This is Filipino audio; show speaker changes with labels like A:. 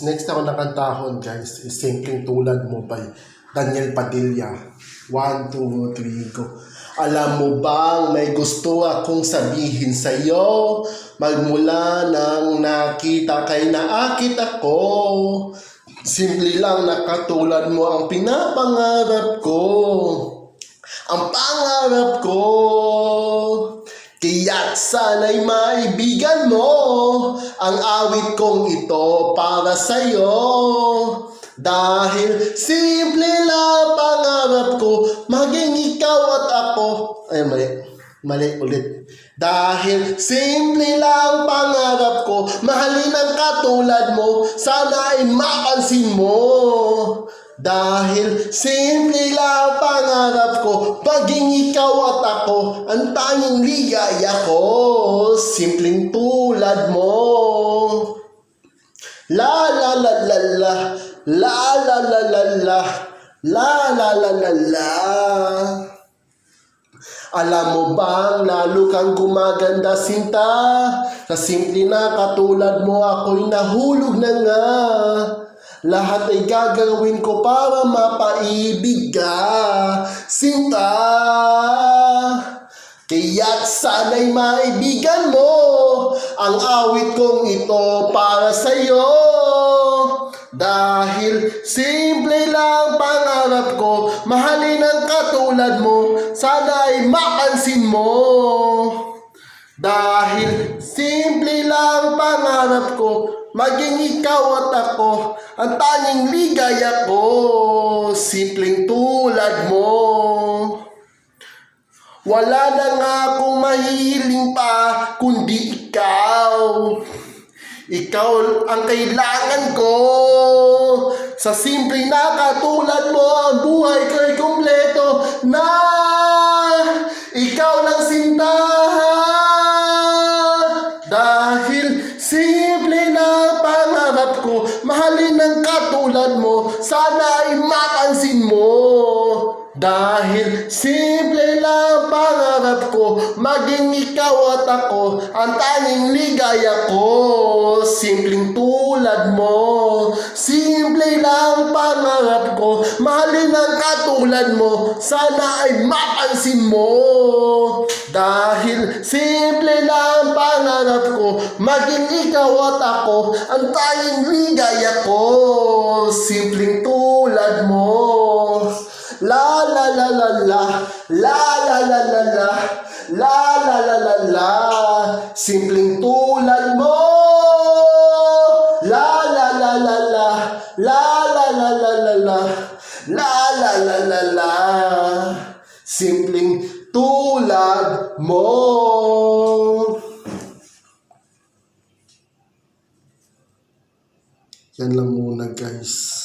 A: next na ako nakantahon guys is Simpleng Tulad Mo by Daniel Padilla. 1, 2, 3, go. Alam mo bang may gusto akong sabihin sa'yo? Magmula nang nakita kay naakit ako. Simple lang na katulad mo ang pinapangarap ko. Ang pangarap ko. Kaya't sana'y maibigan mo ang awit kong ito para sa'yo. Dahil simple lang pangarap ko, maging ikaw at ako. Ay, mali ulit. Dahil simple lang pangarap ko, mahalin ang katulad mo, sana ay mapansin mo. Dahil simple lang pangarap ko, maging ikaw at ako, ang tanging ligaya ko, simpleng tulad mo. La la la la la, la la la la la, la la la la la. Alam mo bang lalo kang gumaganda sinta? Sa simple na katulad mo ako'y nahulog na nga. Lahat ay gagawin ko para mapaibig ka, sinta. Kaya't sana'y maibigan mo ang awit kong ito para sa'yo. Dahil simple lang pangarap ko, mahalin ang katulad mo, sana ay mapansin mo. Dahil simple lang pangarap ko, maging ikaw at ako, ang tanging ligaya ko, simpleng tulad mo. Wala na nga akong mahihiling pa, kundi ikaw. Ikaw ang kailangan ko. Sa simple na katulad mo, ang buhay ko'y kumpleto na. Ikaw lang sinta. Dahil simple na pangarap ko, mahalin ang katulad mo, sana ay mapansin mo. Dahil simple lang pangarap ko, maging ikaw at ako, ang tanging ligaya ko, simpleng tulad mo. Simple lang pangarap ko, mahalin ang katulad mo, sana ay mapansin mo. Dahil simple lang pangarap ko, maging ikaw at ako, ang tanging ligaya ko, simpleng tulad mo. La la la la la, la la la la la, la la la la la, simpleng tulad mo. La la la la la, la la la la la la, la la la la la, simpleng tulad mo. Yan lang muna guys.